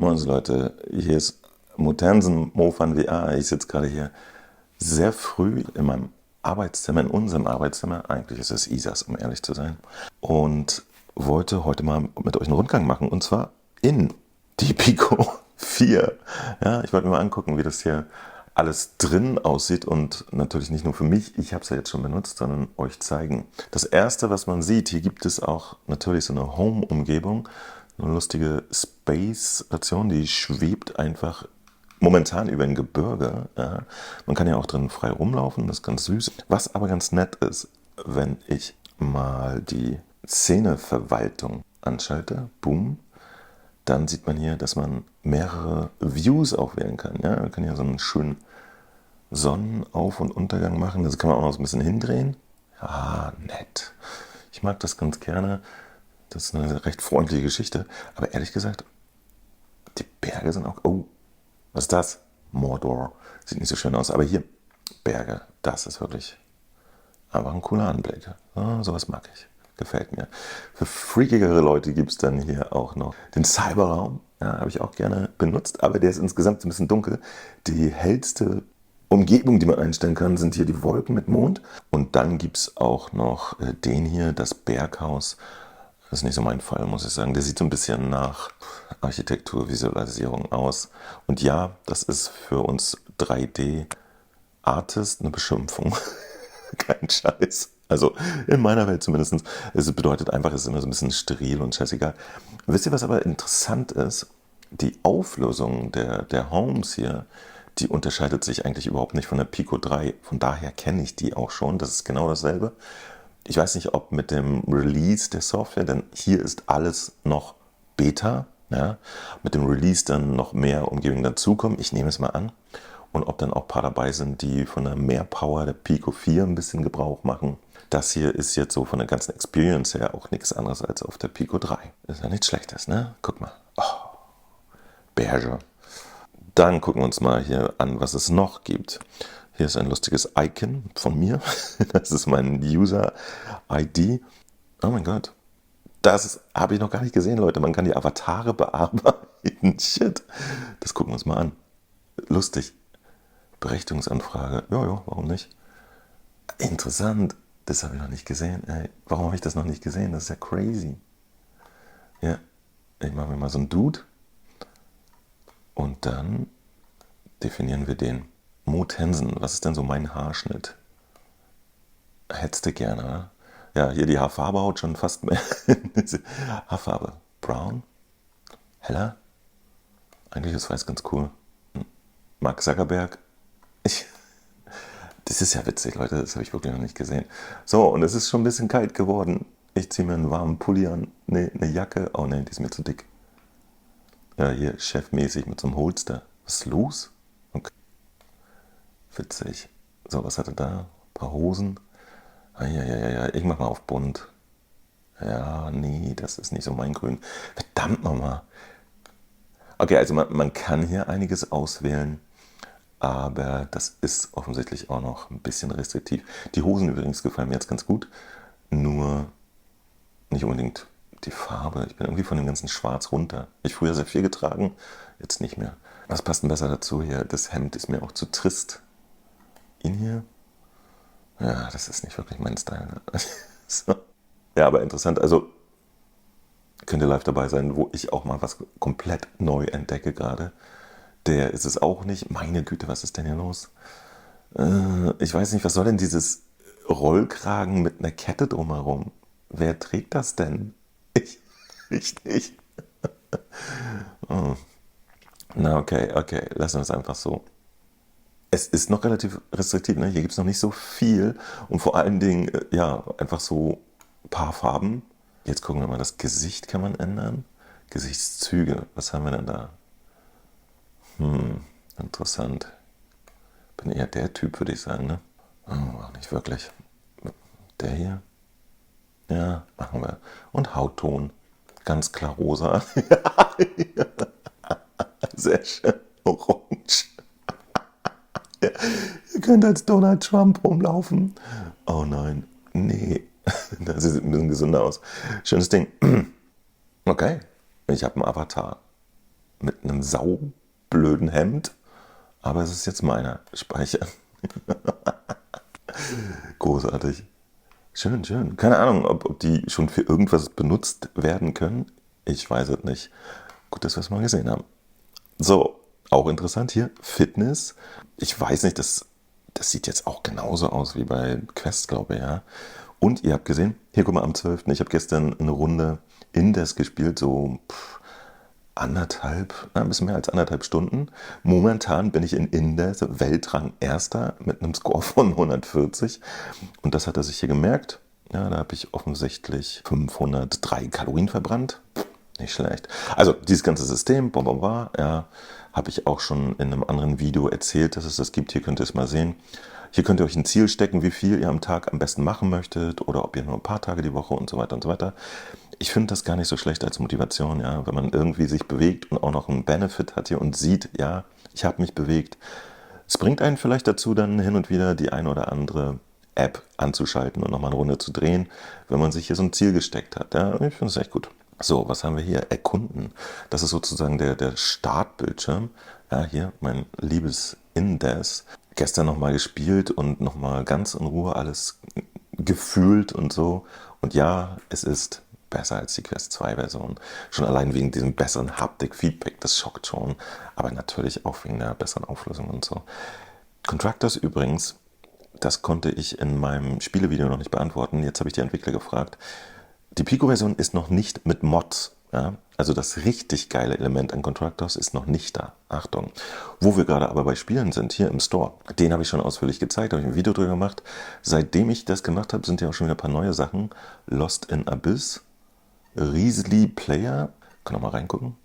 Moin Leute, hier ist Mutansen Mofan VR. Ich sitze gerade hier sehr früh in meinem Arbeitszimmer, in unserem Arbeitszimmer. Eigentlich ist es Isas, um ehrlich zu sein. Und wollte heute mal mit euch einen Rundgang machen und zwar in die Pico 4. Ja, ich wollte mir mal angucken, wie das hier alles drin aussieht und natürlich nicht nur für mich, ich habe es ja jetzt schon benutzt, sondern euch zeigen. Das erste, was man sieht, hier gibt es auch natürlich so eine Home-Umgebung, eine lustige Space-Station, die schwebt einfach momentan über ein Gebirge. Ja. Man kann ja auch drin frei rumlaufen, das ist ganz süß. Was aber ganz nett ist, wenn ich mal die Szeneverwaltung anschalte, boom, dann sieht man hier, dass man mehrere Views auch wählen kann. Ja? Man kann hier so einen schönen Sonnenauf- und Untergang machen. Das kann man auch noch so ein bisschen hindrehen. Ja, nett. Ich mag das ganz gerne. Das ist eine recht freundliche Geschichte. Aber ehrlich gesagt, die Berge sind auch... Oh, was ist das? Mordor. Sieht nicht so schön aus. Aber hier, Berge, das ist wirklich einfach ein cooler Anblick. Ja, sowas mag ich. Gefällt mir. Für freakigere Leute gibt es dann hier auch noch den Cyberraum. Ja, habe ich auch gerne benutzt, aber der ist insgesamt ein bisschen dunkel. Die hellste Umgebung, die man einstellen kann, sind hier die Wolken mit Mond. Und dann gibt es auch noch den hier, das Berghaus. Das ist nicht so mein Fall, muss ich sagen. Der sieht so ein bisschen nach Architekturvisualisierung aus. Und ja, das ist für uns 3D-Artist eine Beschimpfung. Kein Scheiß. Also in meiner Welt zumindest. Es bedeutet einfach, es ist immer so ein bisschen steril und scheißegal. Wisst ihr, was aber interessant ist? Die Auflösung der Homes hier, die unterscheidet sich eigentlich überhaupt nicht von der Pico 3. Von daher kenne ich die auch schon. Das ist genau dasselbe. Ich weiß nicht, ob mit dem Release der Software, denn hier ist alles noch Beta. Ja, mit dem Release dann noch mehr Umgebungen dazukommen. Ich nehme es mal an. Und ob dann auch ein paar dabei sind, die von der Mehrpower der Pico 4 ein bisschen Gebrauch machen. Das hier ist jetzt so von der ganzen Experience her auch nichts anderes als auf der Pico 3. Ist ja nichts Schlechtes, ne? Guck mal. Oh, beige. Dann gucken wir uns mal hier an, was es noch gibt. Hier ist ein lustiges Icon von mir. Das ist mein User-ID. Oh mein Gott. Das habe ich noch gar nicht gesehen, Leute. Man kann die Avatare bearbeiten. Shit. Das gucken wir uns mal an. Lustig. Berechtigungsanfrage. Ja, warum nicht? Interessant. Das habe ich noch nicht gesehen. Ey, warum habe ich das noch nicht gesehen? Das ist ja crazy. Ja, ich mache mir mal so einen Dude. Und dann definieren wir den. Mo Tensen, was ist denn so mein Haarschnitt? Hättest du gerne, oder? Ja, hier die Haarfarbe haut schon fast mehr. Haarfarbe. Brown? Heller? Eigentlich ist weiß ganz cool. Mark Zuckerberg? Das ist ja witzig, Leute, das habe ich wirklich noch nicht gesehen. So, und es ist schon ein bisschen kalt geworden. Ich ziehe mir einen warmen Pulli an. Ne, eine Jacke. Oh ne, die ist mir zu dick. Ja, hier chefmäßig mit so einem Holster. Was ist los? Okay. Witzig. So, was hat er da? Ein paar Hosen. Ja, ich mach mal auf bunt. Ja, nee, das ist nicht so mein Grün. Verdammt nochmal. Okay, also man kann hier einiges auswählen, aber das ist offensichtlich auch noch ein bisschen restriktiv. Die Hosen übrigens gefallen mir jetzt ganz gut, nur nicht unbedingt die Farbe. Ich bin irgendwie von dem ganzen Schwarz runter. Ich früher sehr viel getragen, jetzt nicht mehr. Was passt denn besser dazu hier? Das Hemd ist mir auch zu trist. Ihn hier? Ja, das ist nicht wirklich mein Style. Ne? So. Ja, aber interessant. Also könnt ihr live dabei sein, wo ich auch mal was komplett neu entdecke gerade. Der ist es auch nicht. Meine Güte, was ist denn hier los? Ich weiß nicht, was soll denn dieses Rollkragen mit einer Kette drumherum? Wer trägt das denn? Ich nicht. Oh. Na, okay, lassen wir es einfach so. Es ist noch relativ restriktiv, ne? Hier gibt es noch nicht so viel und vor allen Dingen, ja, einfach so ein paar Farben. Jetzt gucken wir mal, das Gesicht kann man ändern. Gesichtszüge, was haben wir denn da? Interessant. Bin eher der Typ, würde ich sagen, ne? Oh, auch nicht wirklich. Der hier? Ja, machen wir. Und Hautton. Ganz klar rosa. Sehr schön. Orange. Ja. Ihr könnt als Donald Trump rumlaufen. Oh nein. Nee. Das sieht ein bisschen gesünder aus. Schönes Ding. Okay. Ich habe einen Avatar. mit einem saublöden Hemd, aber es ist jetzt meiner. Speichern. Großartig. Schön, schön. Keine Ahnung, ob die schon für irgendwas benutzt werden können. Ich weiß es nicht. Gut, dass wir es mal gesehen haben. So, auch interessant hier, Fitness. Ich weiß nicht, das sieht jetzt auch genauso aus wie bei Quest, glaube ich, ja. Und ihr habt gesehen, hier guck mal am 12. Ich habe gestern eine Runde Indes gespielt, so ein bisschen mehr als 1,5 Stunden. Momentan bin ich in Indes Weltrang Erster mit einem Score von 140. Und das hat er sich hier gemerkt. Ja, da habe ich offensichtlich 503 Kalorien verbrannt. Nicht schlecht. Also dieses ganze System, ja, habe ich auch schon in einem anderen Video erzählt, dass es das gibt. Hier könnt ihr es mal sehen. Hier könnt ihr euch ein Ziel stecken, wie viel ihr am Tag am besten machen möchtet oder ob ihr nur ein paar Tage die Woche und so weiter und so weiter. Ich finde das gar nicht so schlecht als Motivation, ja, wenn man irgendwie sich bewegt und auch noch einen Benefit hat hier und sieht, ja, ich habe mich bewegt. Es bringt einen vielleicht dazu, dann hin und wieder die eine oder andere App anzuschalten und nochmal eine Runde zu drehen, wenn man sich hier so ein Ziel gesteckt hat. Ja, ich finde es echt gut. So, was haben wir hier? Erkunden. Das ist sozusagen der Startbildschirm. Ja, hier mein liebes Indes. Gestern nochmal gespielt und nochmal ganz in Ruhe alles gefühlt und so. Und ja, es ist besser als die Quest 2 Version. Schon allein wegen diesem besseren Haptik-Feedback, das schockt schon. Aber natürlich auch wegen der besseren Auflösung und so. Contractors übrigens, das konnte ich in meinem Spielevideo noch nicht beantworten. Jetzt habe ich die Entwickler gefragt. Die Pico-Version ist noch nicht mit Mods. Ja? Also das richtig geile Element an Contractors ist noch nicht da. Achtung. Wo wir gerade aber bei Spielen sind, hier im Store, den habe ich schon ausführlich gezeigt, habe ich ein Video drüber gemacht. Seitdem ich das gemacht habe, sind ja auch schon wieder ein paar neue Sachen. Lost in Abyss, Riesly Player, kann auch mal reingucken.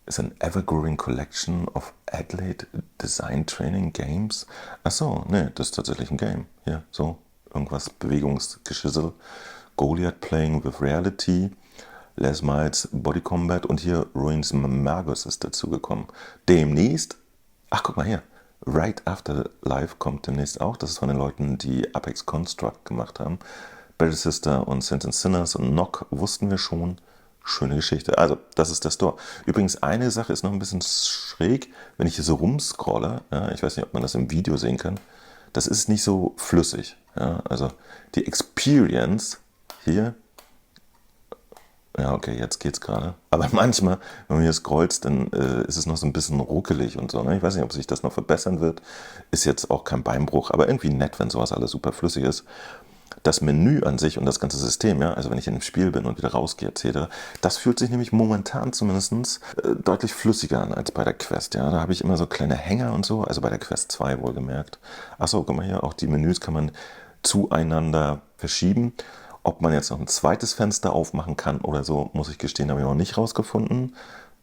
Ist ein Evergreen Collection of Adelaide Design Training Games. Achso, ne, das ist tatsächlich ein Game. Hier, so, irgendwas Bewegungsgeschissel. Goliath Playing with Reality, Les Miles Body Combat und hier Ruins Magus ist dazugekommen. Demnächst, ach guck mal hier, Right After Life kommt demnächst auch. Das ist von den Leuten, die Apex Construct gemacht haben. Battle Sister und Saints and Sinners und Knock wussten wir schon. Schöne Geschichte. Also, das ist der Store. Übrigens, eine Sache ist noch ein bisschen schräg, wenn ich hier so rumscrolle. Ja, ich weiß nicht, ob man das im Video sehen kann. Das ist nicht so flüssig. Ja, also, die Experience hier. Ja, okay, jetzt geht's gerade. Aber manchmal, wenn man hier scrollt, dann ist es noch so ein bisschen ruckelig und so. Ne? Ich weiß nicht, ob sich das noch verbessern wird. Ist jetzt auch kein Beinbruch, aber irgendwie nett, wenn sowas alles super flüssig ist. Das Menü an sich und das ganze System, ja, also wenn ich in dem Spiel bin und wieder rausgehe etc., das fühlt sich nämlich momentan zumindest deutlich flüssiger an als bei der Quest, ja. Da habe ich immer so kleine Hänger und so, also bei der Quest 2 wohlgemerkt. Achso, guck mal hier, auch die Menüs kann man zueinander verschieben. Ob man jetzt noch ein zweites Fenster aufmachen kann oder so, muss ich gestehen, habe ich noch nicht rausgefunden.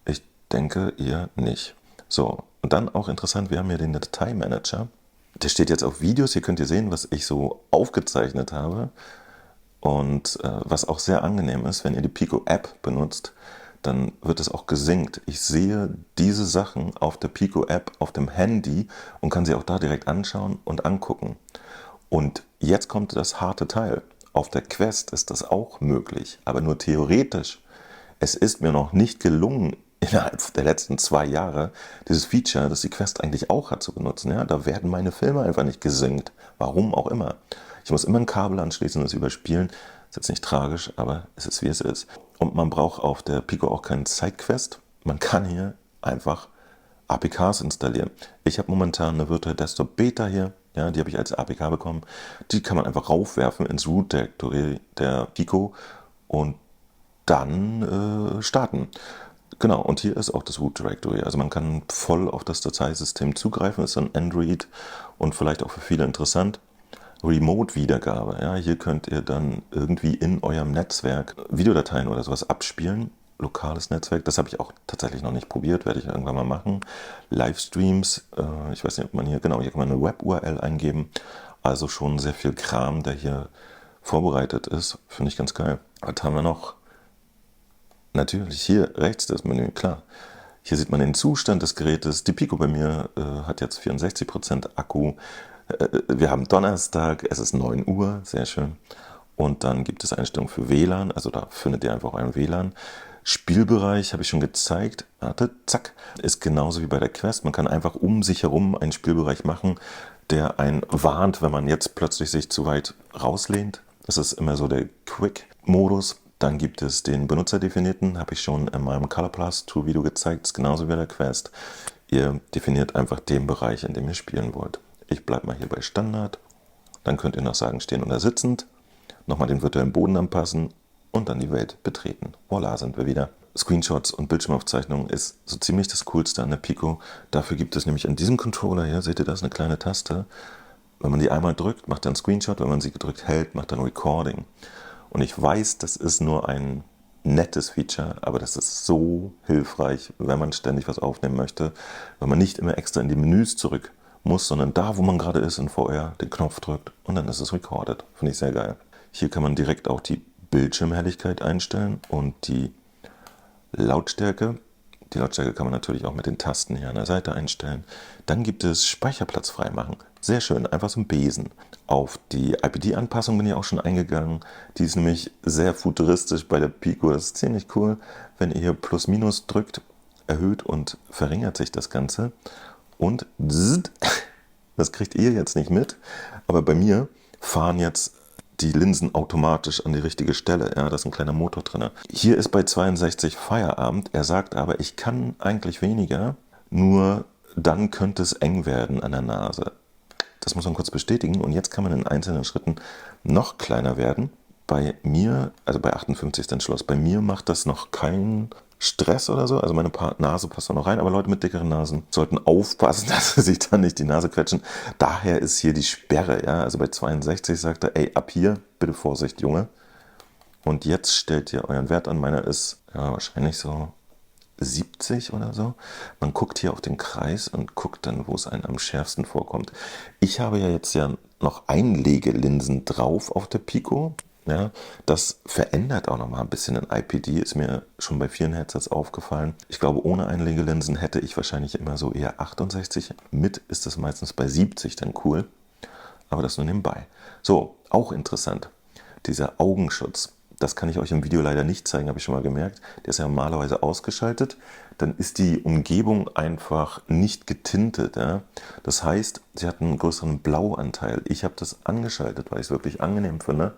Ich denke eher nicht. So, und dann auch interessant, wir haben hier den Dateimanager. Der steht jetzt auf Videos, hier könnt ihr sehen, was ich so aufgezeichnet habe. Und was auch sehr angenehm ist, wenn ihr die Pico-App benutzt, dann wird es auch gesynkt. Ich sehe diese Sachen auf der Pico-App auf dem Handy und kann sie auch da direkt anschauen und angucken. Und jetzt kommt das harte Teil. Auf der Quest ist das auch möglich, aber nur theoretisch. Es ist mir noch nicht gelungen, innerhalb der letzten 2 Jahre dieses Feature, das die Quest eigentlich auch hat, zu benutzen. Ja, da werden meine Filme einfach nicht gesynkt. Warum auch immer. Ich muss immer ein Kabel anschließen und das überspielen. Ist jetzt nicht tragisch, aber es ist wie es ist. Und man braucht auf der Pico auch keinen Sidequest. Man kann hier einfach APKs installieren. Ich habe momentan eine Virtual Desktop Beta hier. Ja, die habe ich als APK bekommen. Die kann man einfach raufwerfen ins Root Directory der Pico und dann starten. Genau, und hier ist auch das Root Directory. Also man kann voll auf das Dateisystem zugreifen, ist ein Android und vielleicht auch für viele interessant. Remote-Wiedergabe. Ja, hier könnt ihr dann irgendwie in eurem Netzwerk Videodateien oder sowas abspielen. Lokales Netzwerk, das habe ich auch tatsächlich noch nicht probiert, werde ich irgendwann mal machen. Livestreams, ich weiß nicht, ob man hier, genau, hier kann man eine Web-URL eingeben. Also schon sehr viel Kram, der hier vorbereitet ist. Finde ich ganz geil. Was haben wir noch? Natürlich hier rechts das Menü, klar. Hier sieht man den Zustand des Gerätes. Die Pico bei mir hat jetzt 64% Akku. Wir haben Donnerstag, es ist 9 Uhr, sehr schön. Und dann gibt es Einstellungen für WLAN, also da findet ihr einfach euren WLAN. Spielbereich habe ich schon gezeigt. Warte, zack. Ist genauso wie bei der Quest. Man kann einfach um sich herum einen Spielbereich machen, der einen warnt, wenn man jetzt plötzlich sich zu weit rauslehnt. Das ist immer so der Quick-Modus. Dann gibt es den benutzerdefinierten, habe ich schon in meinem Color Plus Tool Video gezeigt. Ist genauso wie bei der Quest. Ihr definiert einfach den Bereich, in dem ihr spielen wollt. Ich bleibe mal hier bei Standard. Dann könnt ihr noch sagen, stehen oder sitzend. Nochmal den virtuellen Boden anpassen und dann die Welt betreten. Voila, sind wir wieder. Screenshots und Bildschirmaufzeichnung ist so ziemlich das Coolste an der Pico. Dafür gibt es nämlich an diesem Controller hier, seht ihr das, eine kleine Taste. Wenn man die einmal drückt, macht er einen Screenshot. Wenn man sie gedrückt hält, macht er ein Recording. Und ich weiß, das ist nur ein nettes Feature, aber das ist so hilfreich, wenn man ständig was aufnehmen möchte, wenn man nicht immer extra in die Menüs zurück muss, sondern da, wo man gerade ist in VR, den Knopf drückt und dann ist es recorded. Finde ich sehr geil. Hier kann man direkt auch die Bildschirmhelligkeit einstellen und die Lautstärke. Die Lautstärke kann man natürlich auch mit den Tasten hier an der Seite einstellen. Dann gibt es Speicherplatz freimachen. Sehr schön, einfach so ein Besen. Auf die IPD-Anpassung bin ich auch schon eingegangen. Die ist nämlich sehr futuristisch bei der Pico. Das ist ziemlich cool. Wenn ihr hier Plus-Minus drückt, erhöht und verringert sich das Ganze. Und das kriegt ihr jetzt nicht mit, aber bei mir fahren jetzt die Linsen automatisch an die richtige Stelle. Ja, da ist ein kleiner Motor drin. Hier ist bei 62 Feierabend. Er sagt aber, ich kann eigentlich weniger, nur dann könnte es eng werden an der Nase. Das muss man kurz bestätigen und jetzt kann man in einzelnen Schritten noch kleiner werden. Bei mir, also bei 58 ist dann Schluss, bei mir macht das noch keinen Stress oder so, also meine Nase passt da noch rein, aber Leute mit dickeren Nasen sollten aufpassen, dass sie sich da nicht die Nase quetschen. Daher ist hier die Sperre, ja, also bei 62 sagt er, ey, ab hier, bitte Vorsicht, Junge. Und jetzt stellt ihr euren Wert an, meiner ist ja wahrscheinlich so 70 oder so. Man guckt hier auf den Kreis und guckt dann, wo es einem am schärfsten vorkommt. Ich habe ja jetzt ja noch Einlegelinsen drauf auf der Pico. Ja, das verändert auch nochmal ein bisschen den IPD, ist mir schon bei vielen Headsets aufgefallen. Ich glaube, ohne Einlegelinsen hätte ich wahrscheinlich immer so eher 68. Mit ist das meistens bei 70 dann cool, aber das nur nebenbei. So, auch interessant, dieser Augenschutz. Das kann ich euch im Video leider nicht zeigen, habe ich schon mal gemerkt. Der ist ja normalerweise ausgeschaltet. Dann ist die Umgebung einfach nicht getintet. Ja? Das heißt, sie hat einen größeren Blauanteil. Ich habe das angeschaltet, weil ich es wirklich angenehm finde.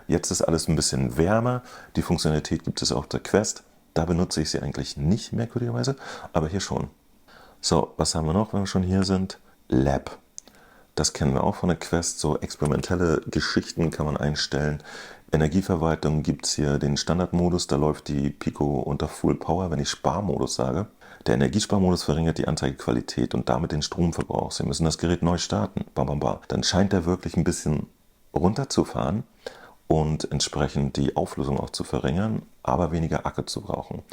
Jetzt ist alles ein bisschen wärmer. Die Funktionalität gibt es auch auf der Quest. Da benutze ich sie eigentlich nicht, merkwürdigerweise, aber hier schon. So, was haben wir noch, wenn wir schon hier sind? Lab. Das kennen wir auch von der Quest. So experimentelle Geschichten kann man einstellen. Energieverwaltung gibt es hier den Standardmodus. Da läuft die Pico unter Full Power, wenn ich Sparmodus sage. Der Energiesparmodus verringert die Anzeigequalität und damit den Stromverbrauch. Sie müssen das Gerät neu starten. Bam, bam, bam. Dann scheint er wirklich ein bisschen runterzufahren und entsprechend die Auflösung auch zu verringern, aber weniger Akku zu brauchen.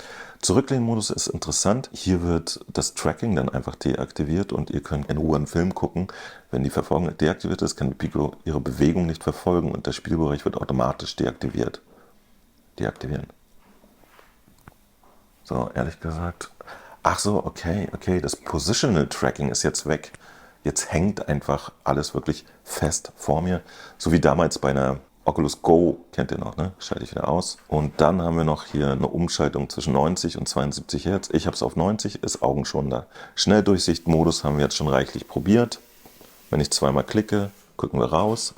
Zurücklehnmodus ist interessant. Hier wird das Tracking dann einfach deaktiviert und ihr könnt in Ruhe einen Film gucken. Wenn die Verfolgung deaktiviert ist, kann die Pico ihre Bewegung nicht verfolgen und der Spielbereich wird automatisch deaktiviert. Deaktivieren. So, ehrlich gesagt. Ach so, okay. Das Positional Tracking ist jetzt weg. Jetzt hängt einfach alles wirklich fest vor mir. So wie damals bei einer Oculus Go, kennt ihr noch, ne? Schalte ich wieder aus. Und dann haben wir noch hier eine Umschaltung zwischen 90 und 72 Hertz. Ich habe es auf 90, ist augenschonender. Schnelldurchsichtmodus haben wir jetzt schon reichlich probiert. Wenn ich zweimal klicke, gucken wir raus.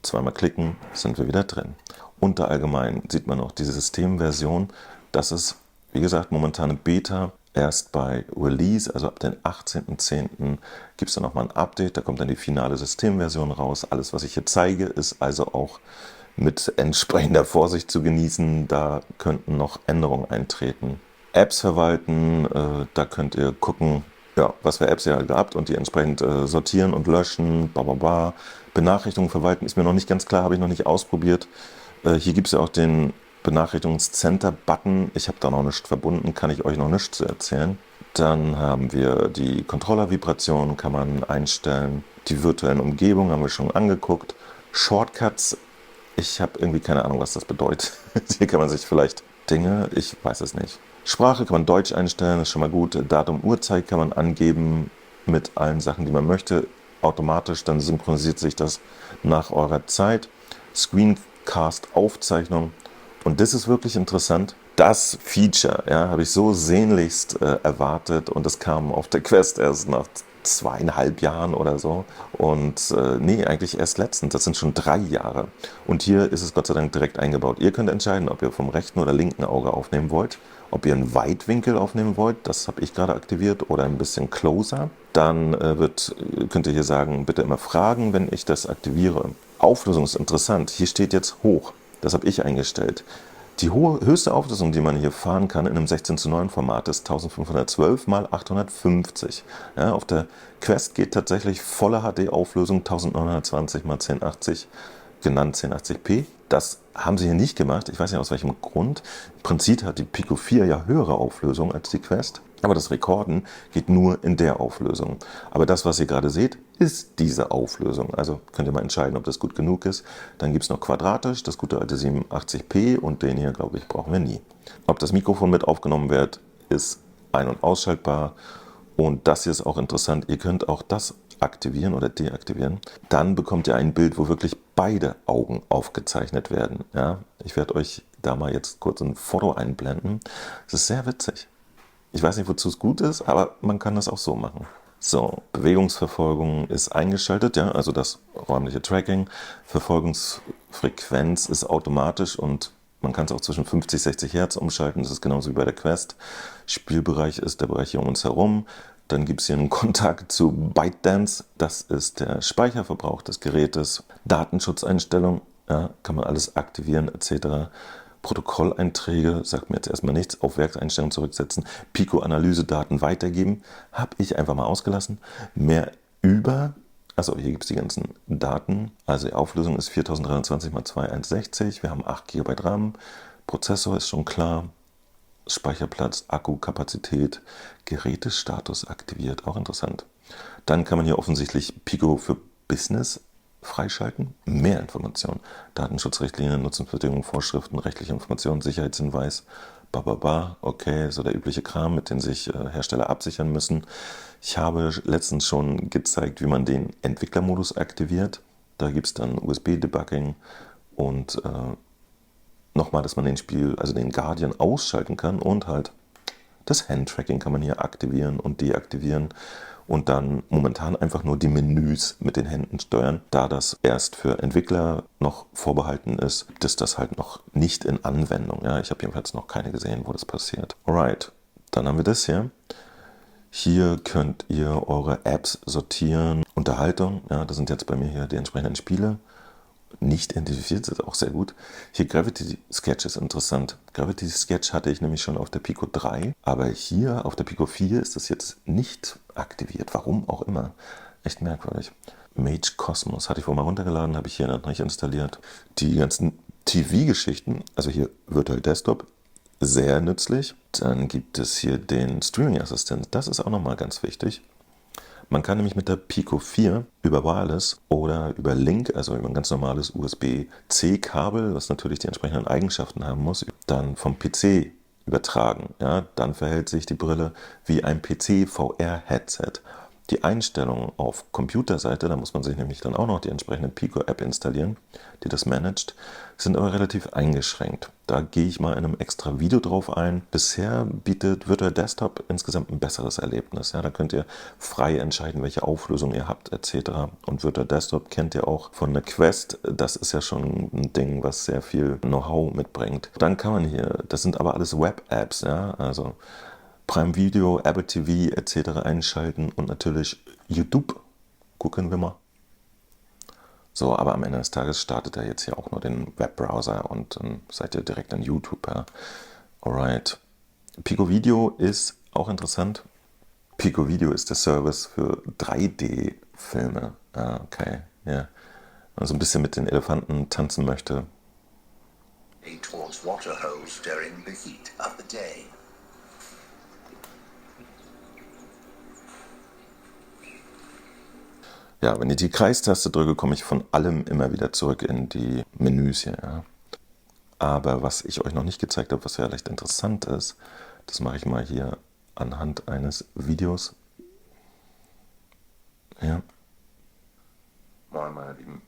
Zweimal klicken, sind wir wieder drin. Unter allgemein sieht man noch diese Systemversion. Das ist, wie gesagt, momentan eine Beta. Erst bei Release, also ab dem 18.10. gibt es dann nochmal ein Update. Da kommt dann die finale Systemversion raus. Alles, was ich hier zeige, ist also auch mit entsprechender Vorsicht zu genießen. Da könnten noch Änderungen eintreten. Apps verwalten, da könnt ihr gucken, ja, was für Apps ihr halt habt und die entsprechend sortieren und löschen. Benachrichtigungen verwalten ist mir noch nicht ganz klar, habe ich noch nicht ausprobiert. Hier gibt es ja auch den Benachrichtigungscenter-Button. Ich habe da noch nichts verbunden, kann ich euch noch nichts zu erzählen. Dann haben wir die Controller-Vibration, kann man einstellen. Die virtuellen Umgebungen haben wir schon angeguckt. Shortcuts, ich habe irgendwie keine Ahnung, was das bedeutet. Hier kann man sich vielleicht Dinge, ich weiß es nicht. Sprache kann man Deutsch einstellen, ist schon mal gut. Datum, Uhrzeit kann man angeben mit allen Sachen, die man möchte. Automatisch, dann synchronisiert sich das nach eurer Zeit. Screencast-Aufzeichnung. Und das ist wirklich interessant. Das Feature, ja, habe ich so sehnlichst erwartet und es kam auf der Quest erst nach 2,5 Jahren oder so. Und nee, eigentlich erst letztens, das sind schon 3 Jahre. Und hier ist es Gott sei Dank direkt eingebaut. Ihr könnt entscheiden, ob ihr vom rechten oder linken Auge aufnehmen wollt, ob ihr einen Weitwinkel aufnehmen wollt, das habe ich gerade aktiviert, oder ein bisschen closer. Dann könnt ihr hier sagen, bitte immer fragen, wenn ich das aktiviere. Auflösung ist interessant, hier steht jetzt hoch, das habe ich eingestellt. Die höchste Auflösung, die man hier fahren kann in einem 16:9 Format, ist 1512 x 850. Ja, auf der Quest geht tatsächlich volle HD-Auflösung 1920 x 1080, genannt 1080p. Das haben sie hier nicht gemacht, ich weiß nicht aus welchem Grund. Im Prinzip hat die Pico 4 ja höhere Auflösung als die Quest, aber das Rekorden geht nur in der Auflösung. Aber das, was ihr gerade seht, ist diese Auflösung. Also könnt ihr mal entscheiden, ob das gut genug ist. Dann gibt es noch quadratisch, das gute alte 87p, und den hier, glaube ich, brauchen wir nie. Ob das Mikrofon mit aufgenommen wird, ist ein- und ausschaltbar. Und das hier ist auch interessant. Ihr könnt auch das aktivieren oder deaktivieren. Dann bekommt ihr ein Bild, wo wirklich beide Augen aufgezeichnet werden. Ja, ich werde euch da mal jetzt kurz ein Foto einblenden. Es ist sehr witzig. Ich weiß nicht, wozu es gut ist, aber man kann das auch so machen. So, Bewegungsverfolgung ist eingeschaltet, ja, also das räumliche Tracking. Verfolgungsfrequenz ist automatisch und man kann es auch zwischen 50 und 60 Hertz umschalten. Das ist genauso wie bei der Quest. Spielbereich ist der Bereich hier um uns herum. Dann gibt es hier einen Kontakt zu ByteDance. Das ist der Speicherverbrauch des Gerätes. Datenschutzeinstellung, ja, kann man alles aktivieren etc. Protokolleinträge, sagt mir jetzt erstmal nichts, auf Werkseinstellungen zurücksetzen, Pico-Analyse-Daten weitergeben, habe ich einfach mal ausgelassen. Mehr über, also hier gibt es die ganzen Daten, also die Auflösung ist 4320 x 2160, wir haben 8 GB RAM, Prozessor ist schon klar, Speicherplatz, Akkukapazität, Gerätestatus aktiviert, auch interessant. Dann kann man hier offensichtlich Pico für Business freischalten. Mehr Informationen. Datenschutzrichtlinien, Nutzungsbedingungen, Vorschriften, rechtliche Informationen, Sicherheitshinweis, bababa, okay, so der übliche Kram, mit dem sich Hersteller absichern müssen. Ich habe letztens schon gezeigt, wie man den Entwicklermodus aktiviert. Da gibt es dann USB-Debugging und nochmal, dass man den Guardian ausschalten kann, und halt das Handtracking kann man hier aktivieren und deaktivieren und dann momentan einfach nur die Menüs mit den Händen steuern. Da das erst für Entwickler noch vorbehalten ist, gibt es das halt noch nicht in Anwendung. Ja, ich habe jedenfalls noch keine gesehen, wo das passiert. Alright, dann haben wir das hier. Hier könnt ihr eure Apps sortieren. Unterhaltung, ja, das sind jetzt bei mir hier die entsprechenden Spiele. Nicht identifiziert, ist auch sehr gut. Hier Gravity Sketch ist interessant. Gravity Sketch hatte ich nämlich schon auf der Pico 3, aber hier auf der Pico 4 ist das jetzt nicht aktiviert. Warum auch immer. Echt merkwürdig. Mage Cosmos hatte ich wohl mal runtergeladen, habe ich hier noch nicht installiert. Die ganzen TV-Geschichten, also hier Virtual Desktop, sehr nützlich. Dann gibt es hier den Streaming-Assistent, das ist auch nochmal ganz wichtig. Man kann nämlich mit der Pico 4 über Wireless oder über Link, also über ein ganz normales USB-C-Kabel, was natürlich die entsprechenden Eigenschaften haben muss, dann vom PC übertragen. Ja, dann verhält sich die Brille wie ein PC-VR-Headset. Die Einstellungen auf Computerseite, da muss man sich nämlich dann auch noch die entsprechende Pico-App installieren, die das managt, sind aber relativ eingeschränkt. Da gehe ich mal in einem extra Video drauf ein. Bisher bietet Virtual Desktop insgesamt ein besseres Erlebnis. Ja, da könnt ihr frei entscheiden, welche Auflösung ihr habt etc. Und Virtual Desktop kennt ihr auch von der Quest. Das ist ja schon ein Ding, was sehr viel Know-how mitbringt. Dann kann man hier, das sind aber alles Web-Apps, ja, also Prime Video, Apple TV etc. einschalten und natürlich YouTube. Gucken wir mal. So, aber am Ende des Tages startet er jetzt hier auch nur den Webbrowser und dann seid ihr direkt an YouTube. Ja. Alright. Pico Video ist auch interessant. Pico Video ist der Service für 3D-Filme. Ah, okay, ja. Wenn man so ein bisschen mit den Elefanten tanzen möchte. Towards water holes during the heat of the day. Ja, wenn ich die Kreistaste drücke, komme ich von allem immer wieder zurück in die Menüs hier. Ja. Aber was ich euch noch nicht gezeigt habe, was vielleicht interessant ist, das mache ich mal hier anhand eines Videos. Ja. Moin, meine Lieben.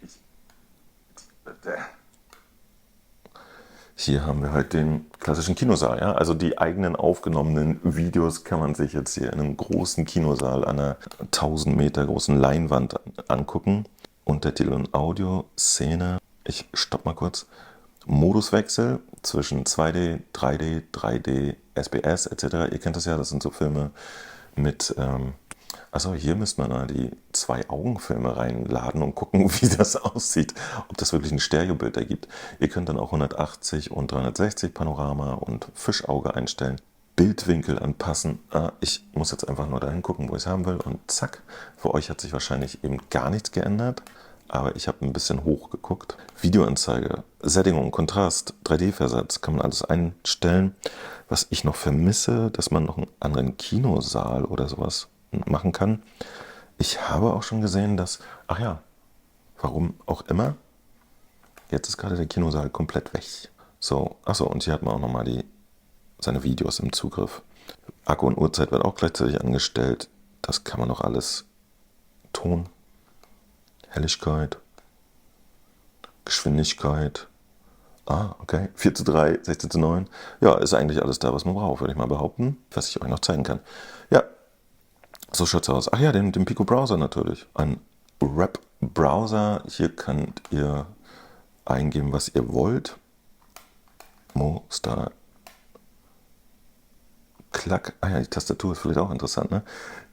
Hier haben wir halt den klassischen Kinosaal. Ja? Also die eigenen aufgenommenen Videos kann man sich jetzt hier in einem großen Kinosaal an einer 1000 Meter großen Leinwand angucken. Untertitel und Audio, Szene. Ich stopp mal kurz. Moduswechsel zwischen 2D, 3D, 3D, SBS etc. Ihr kennt das ja, das sind so Filme mit... Achso, hier müsste man mal die 2-Augen-Filme reinladen und gucken, wie das aussieht. Ob das wirklich ein Stereobild ergibt. Ihr könnt dann auch 180 und 360 Panorama und Fischauge einstellen. Bildwinkel anpassen. Ich muss jetzt einfach nur dahin gucken, wo ich es haben will. Und zack, für euch hat sich wahrscheinlich eben gar nichts geändert. Aber ich habe ein bisschen hochgeguckt. Videoanzeige, Sättigung, Kontrast, 3D-Versatz, kann man alles einstellen. Was ich noch vermisse, dass man noch einen anderen Kinosaal oder sowas machen kann. Ich habe auch schon gesehen, dass, ach ja, warum auch immer, jetzt ist gerade der Kinosaal komplett weg. So, achso, und hier hat man auch nochmal seine Videos im Zugriff. Akku und Uhrzeit wird auch gleichzeitig angestellt. Das kann man noch alles. Ton, Helligkeit, Geschwindigkeit. Okay, 4:3, 16:9. Ja, ist eigentlich alles da, was man braucht, würde ich mal behaupten, was ich euch noch zeigen kann. Ja, so schaut's aus. Ach ja, den Pico Browser natürlich. Ein Web-Browser. Hier könnt ihr eingeben, was ihr wollt. Mo-Star. Klack. Ah ja, die Tastatur ist vielleicht auch interessant, ne?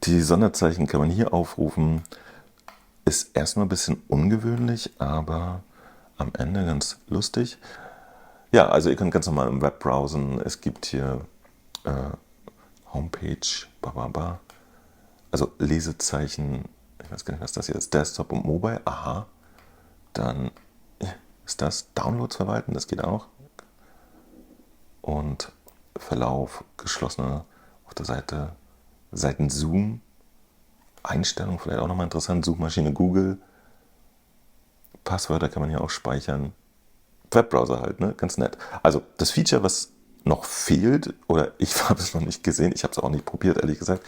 Die Sonderzeichen kann man hier aufrufen. Ist erstmal ein bisschen ungewöhnlich, aber am Ende ganz lustig. Ja, also ihr könnt ganz normal im Web browsen. Es gibt hier Homepage, also Lesezeichen, ich weiß gar nicht, was das hier ist, Desktop und Mobile, aha. Dann ist das Downloads verwalten, das geht auch. Und Verlauf, geschlossene auf der Seite, Seitenzoom, Einstellung, vielleicht auch nochmal interessant, Suchmaschine Google, Passwörter kann man hier auch speichern. Webbrowser halt, ne? Ganz nett. Also das Feature, was noch fehlt, oder ich habe es noch nicht gesehen, ich habe es auch nicht probiert, ehrlich gesagt.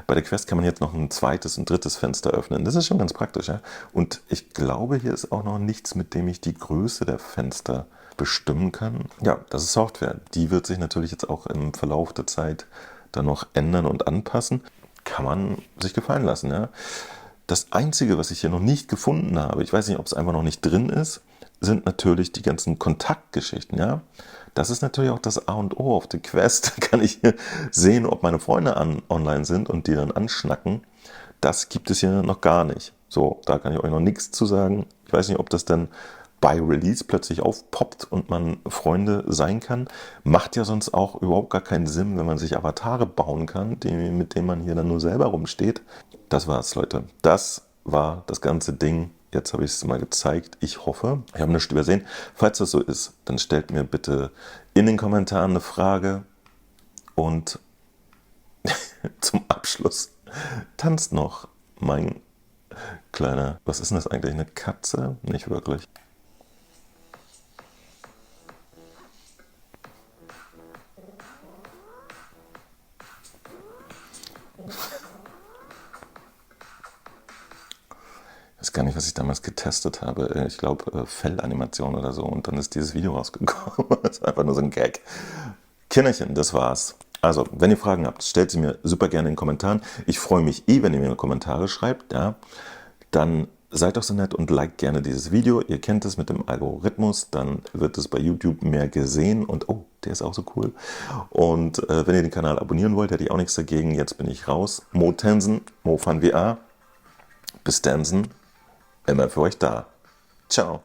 Bei der Quest kann man jetzt noch ein zweites und drittes Fenster öffnen. Das ist schon ganz praktisch, ja. Und ich glaube, hier ist auch noch nichts, mit dem ich die Größe der Fenster bestimmen kann. Ja, das ist Software. Die wird sich natürlich jetzt auch im Verlauf der Zeit dann noch ändern und anpassen. Kann man sich gefallen lassen, ja. Das Einzige, was ich hier noch nicht gefunden habe, ich weiß nicht, ob es einfach noch nicht drin ist, sind natürlich die ganzen Kontaktgeschichten, ja. Das ist natürlich auch das A und O auf der Quest. Da kann ich hier sehen, ob meine Freunde online sind und die dann anschnacken. Das gibt es hier noch gar nicht. So, da kann ich euch noch nichts zu sagen. Ich weiß nicht, ob das dann bei Release plötzlich aufpoppt und man Freunde sein kann. Macht ja sonst auch überhaupt gar keinen Sinn, wenn man sich Avatare bauen kann, mit denen man hier dann nur selber rumsteht. Das war's, Leute. Das war das ganze Ding. Jetzt habe ich es mal gezeigt. Ich hoffe, ich habe nichts übersehen. Falls das so ist, dann stellt mir bitte in den Kommentaren eine Frage. Und zum Abschluss tanzt noch mein kleiner, was ist denn das eigentlich, eine Katze? Nicht wirklich. Ich weiß gar nicht, was ich damals getestet habe. Ich glaube, Fellanimation oder so. Und dann ist dieses Video rausgekommen. Das ist einfach nur so ein Gag. Kinderchen, das war's. Also, wenn ihr Fragen habt, stellt sie mir super gerne in den Kommentaren. Ich freue mich wenn ihr mir Kommentare schreibt. Ja. Dann seid doch so nett und liked gerne dieses Video. Ihr kennt es mit dem Algorithmus. Dann wird es bei YouTube mehr gesehen. Und oh, der ist auch so cool. Und wenn ihr den Kanal abonnieren wollt, hätte ich auch nichts dagegen. Jetzt bin ich raus. Motensen, MoFunVR. Bis Dansen. Immer für euch da. Ciao.